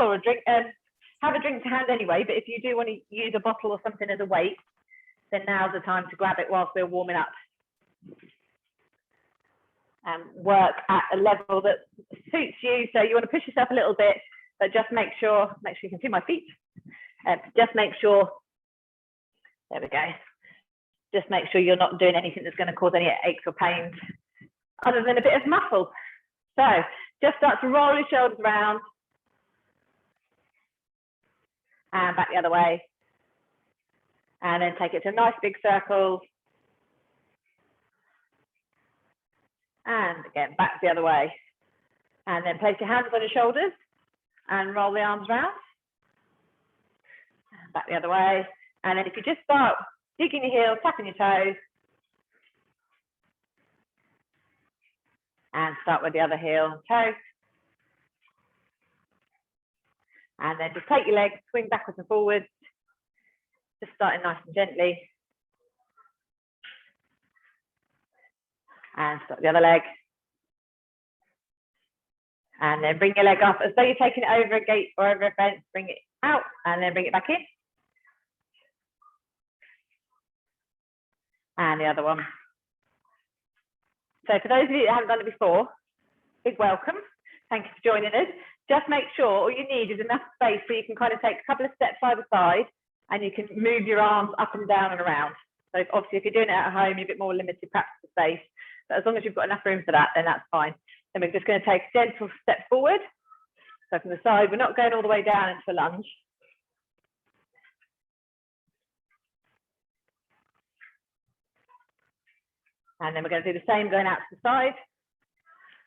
or a drink, have a drink to hand anyway, but if you do want to use a bottle or something as a weight, then now's the time to grab it whilst we're warming up. And work at a level that suits you. So you want to push yourself a little bit, but just make sure you can see my feet. Just make sure, there we go. Just make sure you're not doing anything that's going to cause any aches or pains other than a bit of muscle. So just start to roll your shoulders around and back the other way. And then take it to a nice big circle. And again, back the other way. And then place your hands on your shoulders and roll the arms around. Back the other way. And then if you just start digging your heels, tapping your toes. And start with the other heel and toe. And then just take your legs, swing backwards and forwards. Just starting nice and gently. And stop the other leg. And then bring your leg up as though you're taking it over a gate or over a fence. Bring it out and then bring it back in. And the other one. So for those of you that haven't done it before, big welcome. Thank you for joining us. Just make sure all you need is enough space so you can kind of take a couple of steps either side and you can move your arms up and down and around. So obviously if you're doing it at home, you're a bit more limited practice space. But as long as you've got enough room for that, then that's fine. Then we're just going to take a gentle step forward. So from the side, we're not going all the way down into a lunge. And then we're going to do the same going out to the side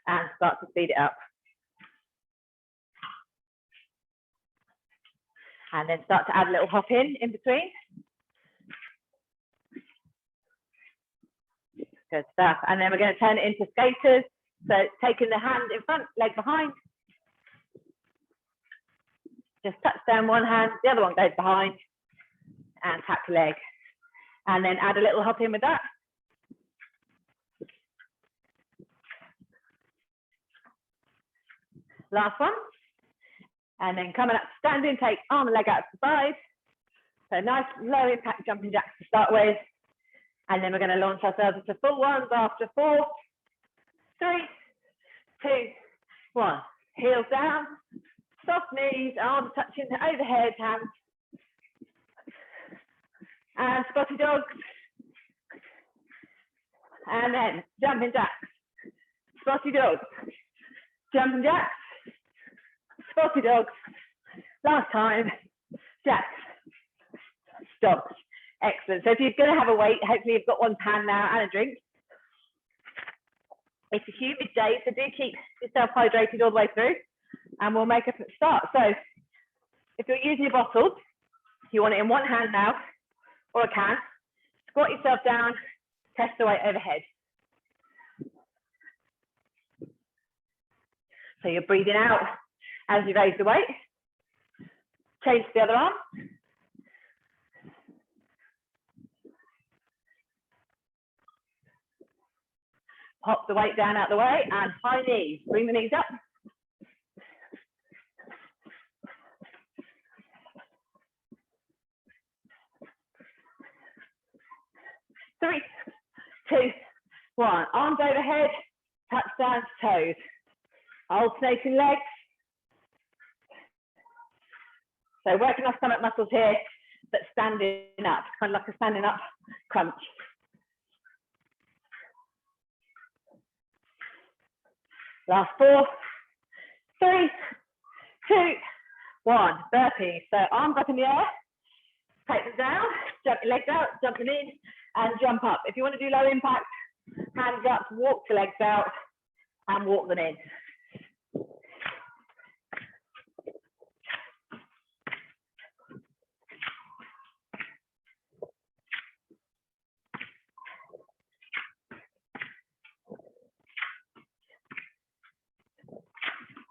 and start to speed it up. And then start to add a little hop in between. Good stuff. And then we're going to turn it into skaters. So taking the hand in front, leg behind. Just touch down one hand, the other one goes behind. And tap your leg. And then add a little hop in with that. Last one. And then coming up, standing, take arm and leg out to the side. So nice low impact jumping jacks to start with. And then we're going to launch ourselves into full ones after 4, 3, 2, 1. Heels down, soft knees, arms touching overhead, hands. And spotty dogs. And then jumping jacks, spotty dogs, jumping jacks, spotty dogs. Last time, jacks, dogs. Excellent. So if you're going to have a weight, hopefully you've got one to hand now and a drink. It's a humid day, so do keep yourself hydrated all the way through, and we'll make a start. So if you're using a bottle, you want it in one hand now, or a can. Squat yourself down, press the weight overhead. So you're breathing out as you raise the weight. Change to the other arm. Pop the weight down out the way and high knees. Bring the knees up. Three, 2, 1. Arms overhead, touch down to toes. Alternating legs. So working our stomach muscles here, but standing up, kind of like a standing up crunch. Last 4, 3, 2, 1. Burpees. So arms up in the air, take them down, jump your legs out, jump them in, and jump up. If you want to do low impact, hands up, walk the legs out, and walk them in.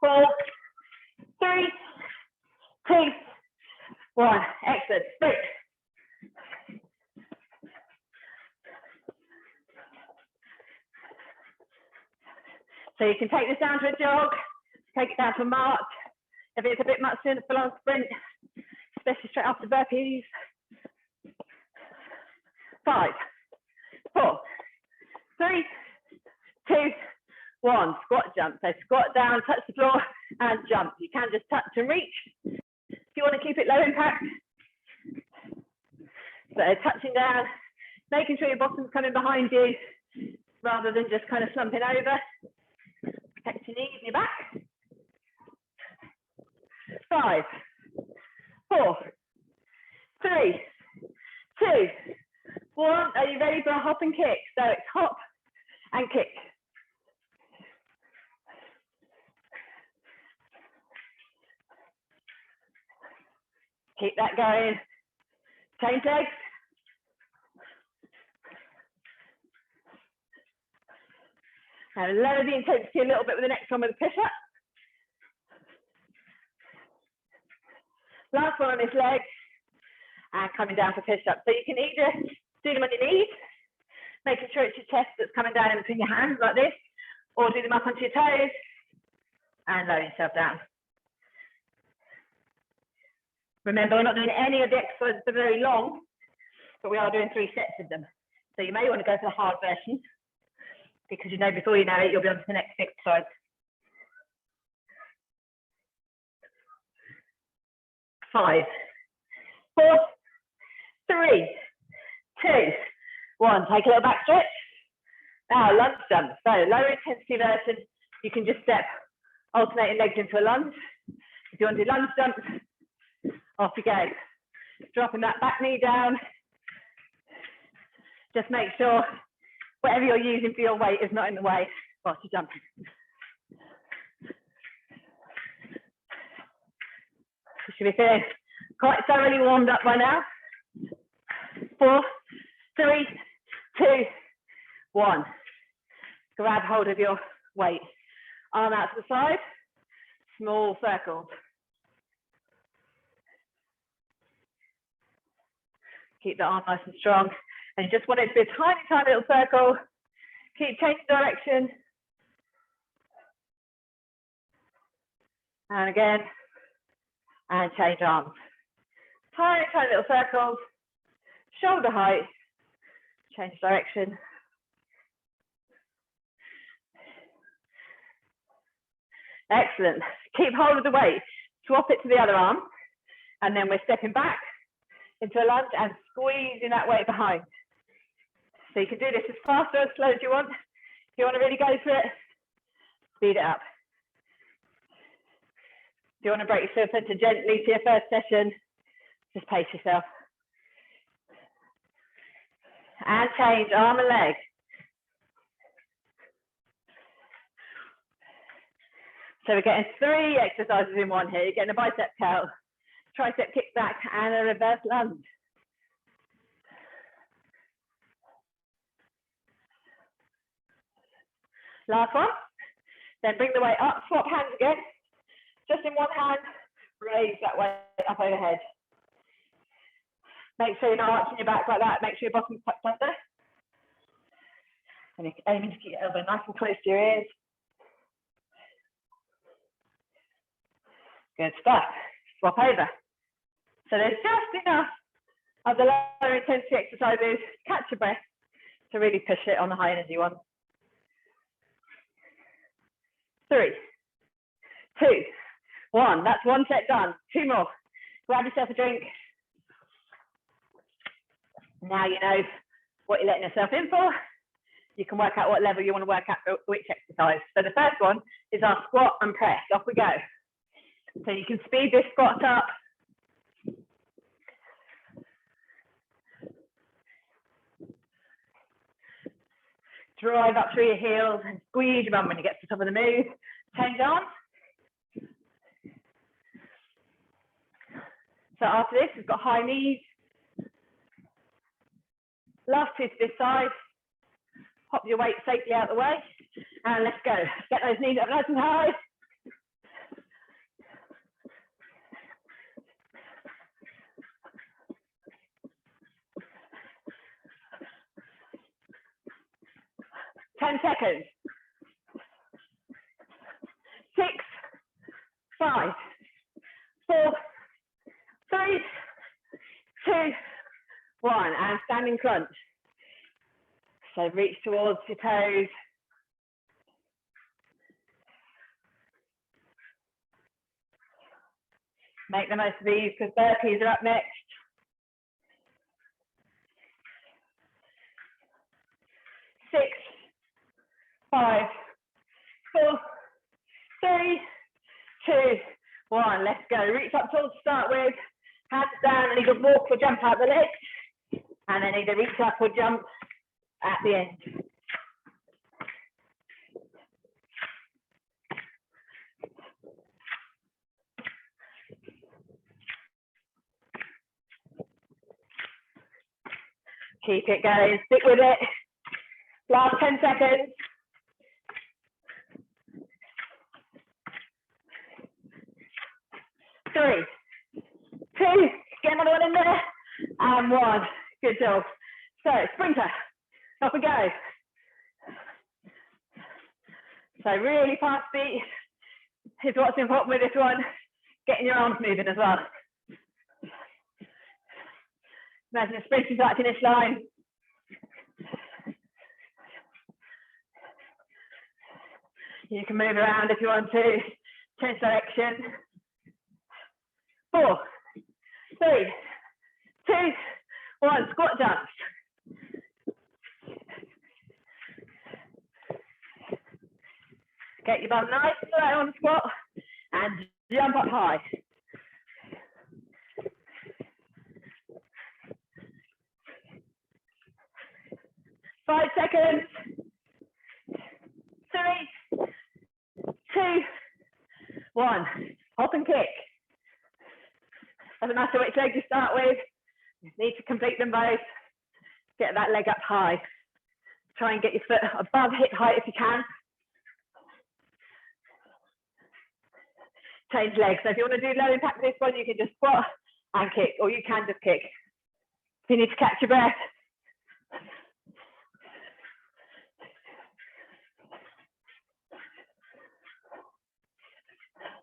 Four, 3, 2, 1. Excellent. Sprint. So you can take this down to a jog, take it down to a march. If it's a bit much in a full-on sprint, especially straight after burpees. 5, 4, 3, 2, 1. Squat jump. So squat down, touch the floor, and jump. You can just touch and reach. If you want to keep it low impact. So touching down, making sure your bottom's coming behind you, rather than just kind of slumping over. Protect your knees and your back. 5, 4, 3, 2, 1. Are you ready for a hop and kick? So it's hop and kick. Keep that going. Change legs. And lower the intensity a little bit with the next one with a push-up. Last one on this leg. And coming down for push-up. So you can either do them on your knees, making sure it's your chest that's coming down in between your hands like this, or do them up onto your toes and lower yourself down. Remember, we're not doing any of the exercises that are very long, but we are doing 3 sets of them. So you may want to go for the hard version, because you know before you know it, you'll be on to the next exercise. 5, 4, 3, 2, 1. Take a little back stretch. Now lunge jump. So lower intensity version. You can just step alternating legs into a lunge. If you want to do lunge jumps, off you go. Dropping that back knee down. Just make sure whatever you're using for your weight is not in the way whilst you're jumping. You should be feeling quite thoroughly warmed up by now. 4, 3, 2, 1. Grab hold of your weight. Arm out to the side. Small circles. Keep the arm nice and strong. And you just want it to be a tiny, tiny little circle. Keep changing direction. And again. And change arms. Tiny, tiny little circles. Shoulder height. Change direction. Excellent. Keep hold of the weight. Swap it to the other arm. And then we're stepping back into a lunge and squeezing that weight behind. So you can do this as fast or as slow as you want. If you want to really go for it, speed it up. If you want to break yourself into gently to your first session, just pace yourself. And change arm and leg. So we're getting 3 exercises in one here. You're getting a bicep curl, tricep kickback, and a reverse lunge. Last one. Then bring the weight up, swap hands again. Just in one hand, raise that weight up overhead. Make sure you're not arching your back like that. Make sure your bottom's tucked under. And you're aiming to keep your elbow nice and close to your ears. Good stuff. Swap over. So there's just enough of the lower intensity exercises. Catch your breath to really push it on the high energy one. 3, 2, 1. That's 1 set done. 2 more. Grab yourself a drink. Now you know what you're letting yourself in for. You can work out what level you want to work at for which exercise. So the first one is our squat and press. Off we go. So you can speed this squat up. Drive up through your heels and squeeze your bum when you get to the top of the move. Change arms. So after this, we've got high knees. Last 2 to this side. Pop your weight safely out of the way. And let's go. Get those knees up nice and high. Ten seconds. 6, 5, 2, 1, and standing crunch. So reach towards your toes. Make the most of these because burpees are up next. 6, 5, 4, 3, 2, 1. Let's go. Reach up tall to start with. Hands down and either walk or jump out the legs. And then either reach up or jump at the end. Keep it going. Stick with it. Last 10 seconds. 3, 2, get another one in there, and 1. Good job. So, sprinter, off we go. So, really fast beat is what's important with this one. Getting your arms moving as well. Imagine a sprinter like finish line. You can move around if you want to, change direction. 4, 3, 2, 1, squat jumps. Get your bum nice and low on the squat and jump up high. 5 seconds. 3, 2, 1. Hop and kick. Doesn't matter which leg you start with, you need to complete them both. Get that leg up high. Try and get your foot above hip height if you can. Change legs. So if you want to do low impact this one, you can just squat and kick, or you can just kick. If you need to catch your breath.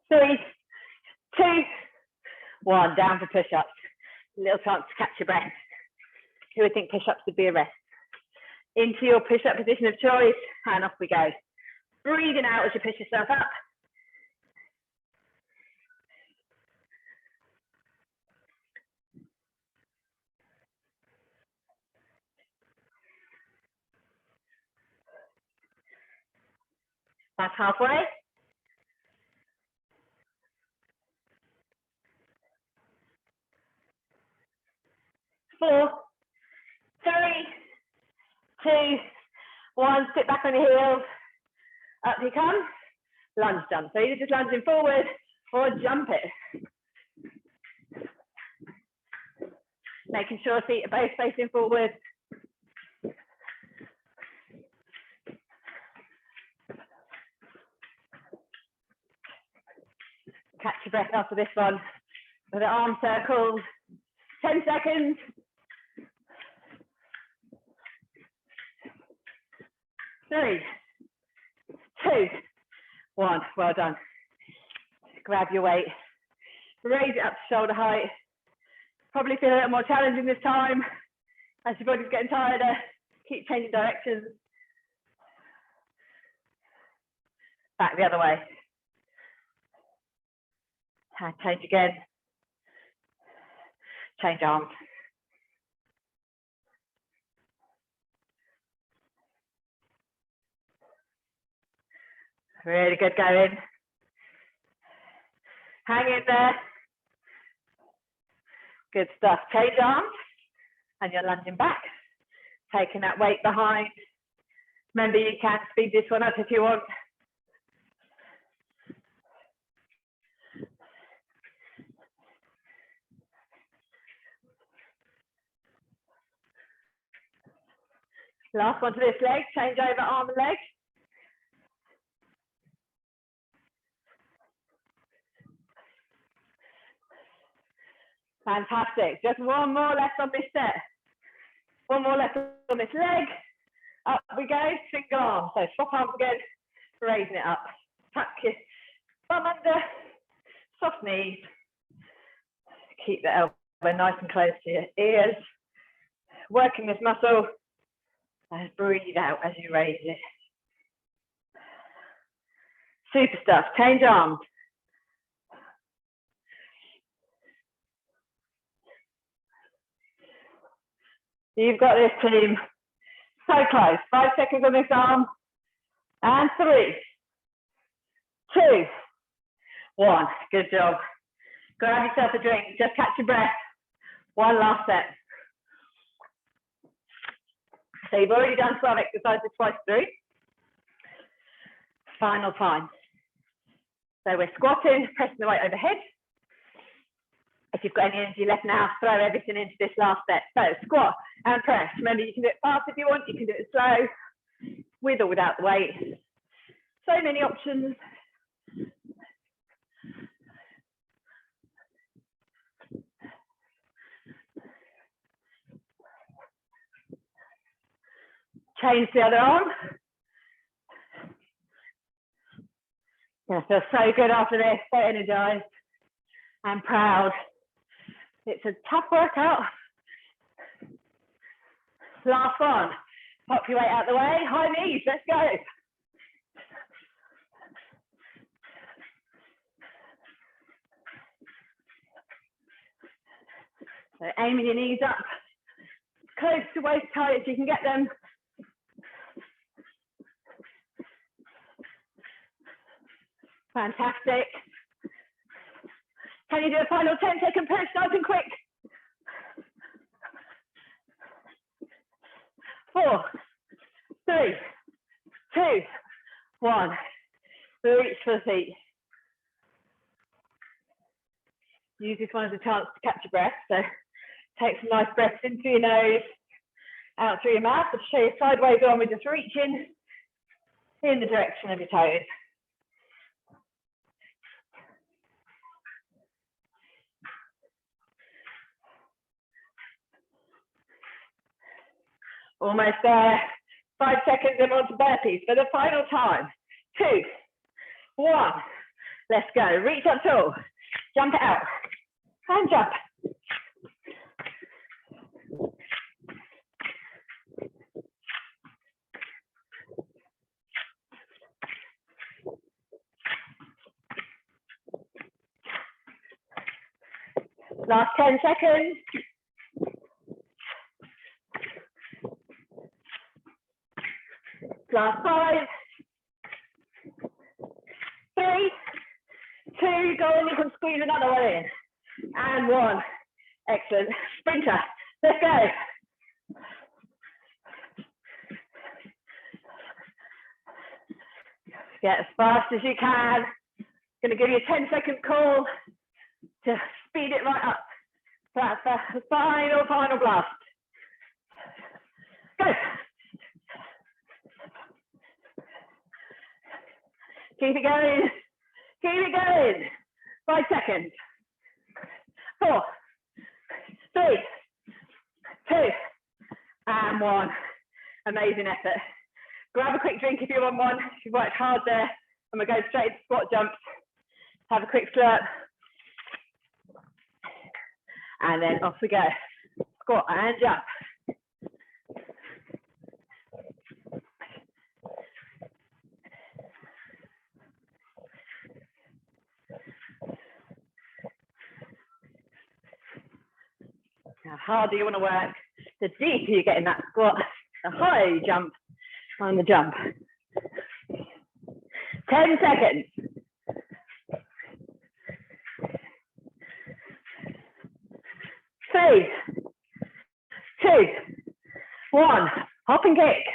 Three, 2, 1, down for push-ups. A little chance to catch your breath. Who would think push-ups would be a rest? Into your push-up position of choice, and off we go. Breathing out as you push yourself up. That's halfway. 4, 3, 2, 1. Sit back on your heels. Up you come. Lunge jump. So either just lunging forward or jump it. Making sure feet are both facing forward. Catch your breath after this one with the arm circles. 10 seconds. 3, 2, 1. Well done. Grab your weight. Raise it up to shoulder height. Probably feel a little more challenging this time as your body's getting tired. Keep changing directions. Back the other way. And change again. Change arms. Really good going. Hang in there. Good stuff. Change arms. And you're lunging back. Taking that weight behind. Remember, you can speed this one up if you want. Last one to this leg. Change over arm and leg. Fantastic. Just one more left on this set. One more left on this leg. Up we go, single arm. So swap arms again, raising it up. Tuck your bum under, soft knees. Keep the elbows elbow nice and close to your ears. Working this muscle. And breathe out as you raise it. Super stuff. Change arms. You've got this, team. So close. 5 seconds on this arm. And 3, 2, 1. Good job. Grab yourself a drink. Just catch your breath. One last set. So you've already done 12 exercises twice through. Final time. So we're squatting, pressing the weight overhead. If you've got any energy left now, throw everything into this last set. So squat and press. Remember, you can do it fast if you want. You can do it slow, with or without the weight. So many options. Change the other arm. Yeah, feel so good after this, so energized and proud. It's a tough workout. Last one. Pop your weight out the way, high knees, let's go. So aiming your knees up, close to waist height as you can get them. Fantastic. Can you do a final 10-second push, nice and quick? 4, 3, 2, 1. Reach for the feet. Use this one as a chance to catch your breath. So take some nice breaths in through your nose, out through your mouth. To show you sideways on, we're just reaching in the direction of your toes. Almost there. 5 seconds and on to burpees for the final time. 2, 1. Let's go. Reach up tall. Jump it out. And jump. Last 10 seconds. Last 5, 3, 2, go on, you can squeeze another one in. And 1. Excellent. Sprinter, let's go. Get as fast as you can. Going to give you a 10-second call to speed it right up. So that's the final blast. Go. Keep it going. Keep it going. 5 seconds. 4, 3, 2, and 1. Amazing effort. Grab a quick drink if you want one. You've worked hard there. And we'll go straight to squat jumps. Have a quick slurp. And then off we go. Squat and jump. The harder you want to work, the deeper you get in that squat, the higher you jump on the jump. 10 seconds. 3, 2, 1. Hop and kick.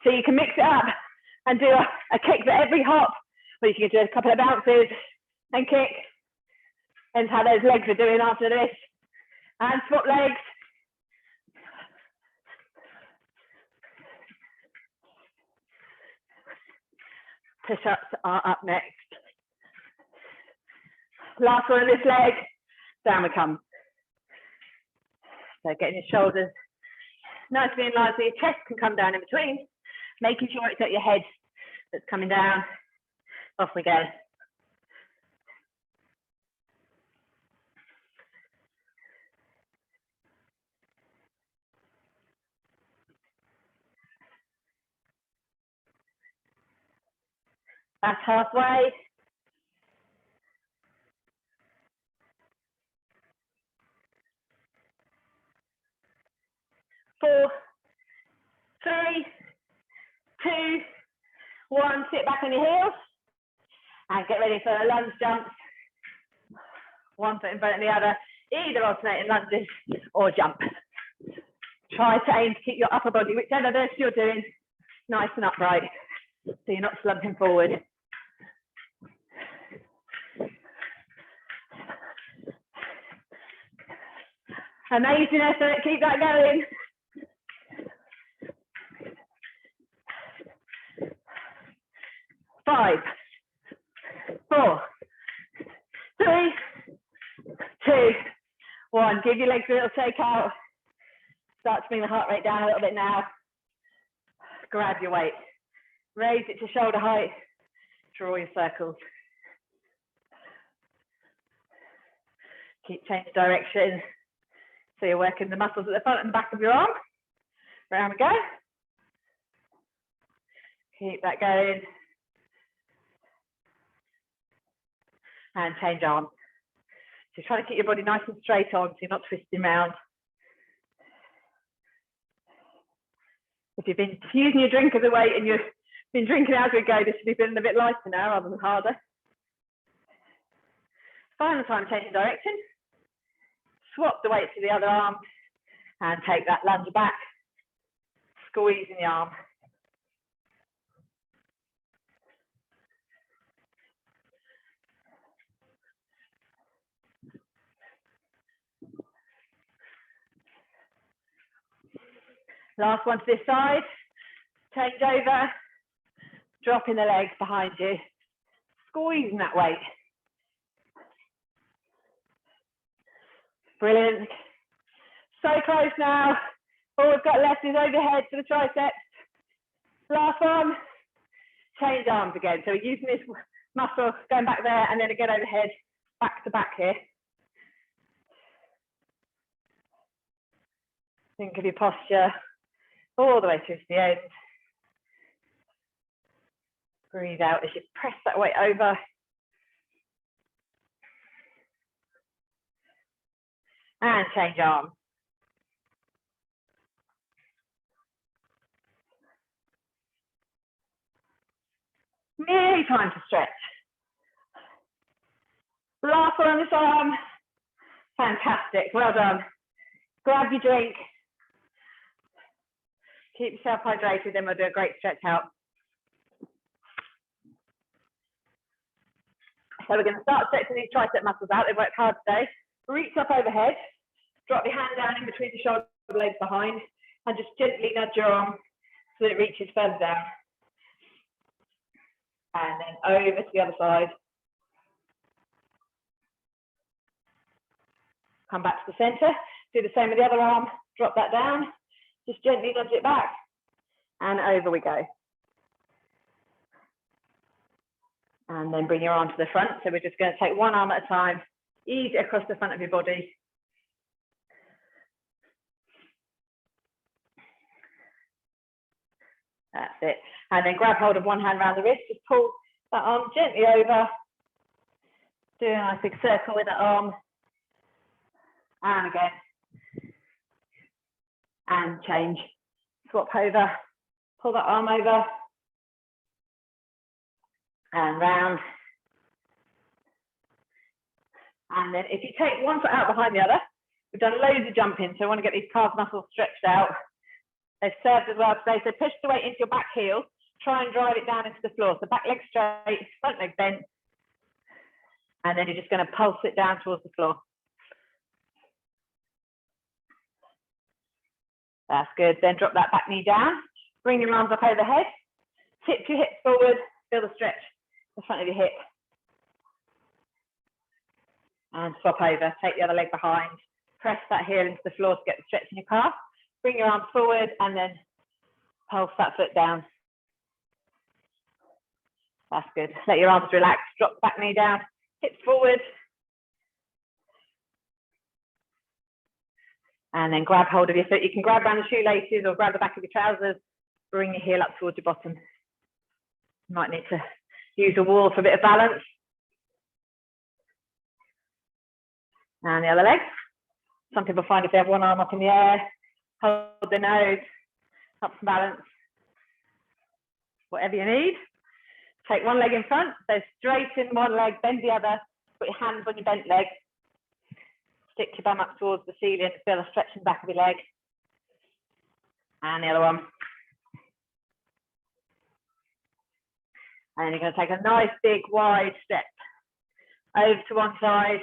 So you can mix it up and do a kick for every hop, or you can do a couple of bounces and kick. Depends how those legs are doing after this. And swap legs. Push-ups are up next. Last one of this leg, down we come. So getting your shoulders nicely in line so your chest can come down in between, making sure it's at your head that's coming down. Off we go. That's halfway. 4, 3, 2, 1. Sit back on your heels and get ready for a lunge jump. One foot in front of the other, either alternating lunges or jump. Try to aim to keep your upper body, whichever this you're doing, nice and upright, so you're not slumping forward. Amazing effort, keep that going. 5, 4, 3, 2, 1. Give your legs a little shake out. Start to bring the heart rate down a little bit now. Grab your weight. Raise it to shoulder height. Draw your circles. Keep changing direction. So you're working the muscles at the front and back of your arm. Round we go. Keep that going. And change arms. So try to keep your body nice and straight on so you're not twisting round. If you've been using your drink as a weight and you've been drinking as we go, this should be feeling a bit lighter now rather than harder. Final time changing direction. Swap the weight to the other arm and take that lunge back, squeezing the arm. Last one to this side, change over, dropping the legs behind you, squeezing that weight. Brilliant. So close now. All we've got left is overhead to the triceps. Last one, change arms again. So we're using this muscle, going back there and then again overhead, back to back here. Think of your posture all the way through to the end. Breathe out as you press that weight over. And change arms. Nearly time to stretch. Last one on this arm. Fantastic, well done. Grab your drink. Keep yourself hydrated, then we'll do a great stretch out. So we're going to start stretching these tricep muscles out. They've worked hard today. Reach up overhead. Drop your hand down in between the shoulder blades behind and just gently nudge your arm so that it reaches further down. And then over to the other side. Come back to the center. Do the same with the other arm. Drop that down. Just gently nudge it back. And over we go. And then bring your arm to the front. So we're just going to take one arm at a time. Ease it across the front of your body. That's it. And then grab hold of one hand around the wrist. Just pull that arm gently over. Do a nice big circle with that arm. And again. And change. Swap over. Pull that arm over. And round. And then if you take one foot out behind the other, we've done loads of jumping, so I want to get these calf muscles stretched out. They've served as well today, so push the weight into your back heel, try and drive it down into the floor. So back leg straight, front leg bent, and then you're just going to pulse it down towards the floor. That's good. Then drop that back knee down, bring your arms up overhead, tip your hips forward, feel the stretch in the front of your hip. And swap over, take the other leg behind, press that heel into the floor to get the stretch in your calf. Bring your arms forward and then pulse that foot down. That's good. Let your arms relax, drop the back knee down, hips forward. And then grab hold of your foot. You can grab around the shoelaces or grab the back of your trousers. Bring your heel up towards your bottom. You might need to use the wall for a bit of balance. And the other leg. Some people find if they have one arm up in the air, hold their nose, up some balance. Whatever you need. Take one leg in front, so straighten one leg, bend the other, put your hands on your bent leg. Stick your bum up towards the ceiling, feel a stretch in the back of your leg. And the other one. And then you're going to take a nice big wide step over to one side.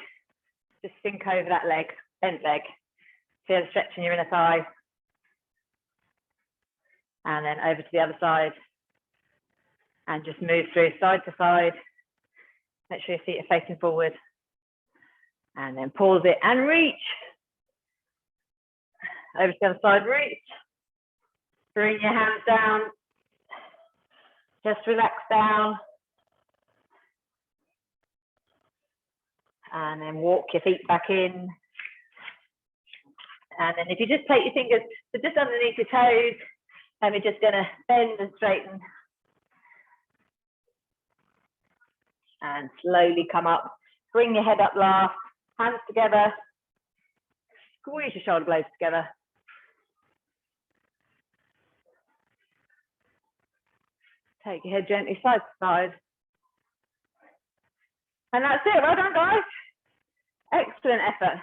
Just sink over that leg, bent leg. Feel the stretch in your inner thigh. And then over to the other side. And just move through side to side. Make sure your feet are facing forward. And then pause it and reach. Over to the other side, reach. Bring your hands down. Just relax down. And then walk your feet back in. And then if you just take your fingers to just underneath your toes, and we're just going to bend and straighten. And slowly come up. Bring your head up last. Hands together. Squeeze your shoulder blades together. Take your head gently side to side. And that's it. Well done, guys. Excellent effort.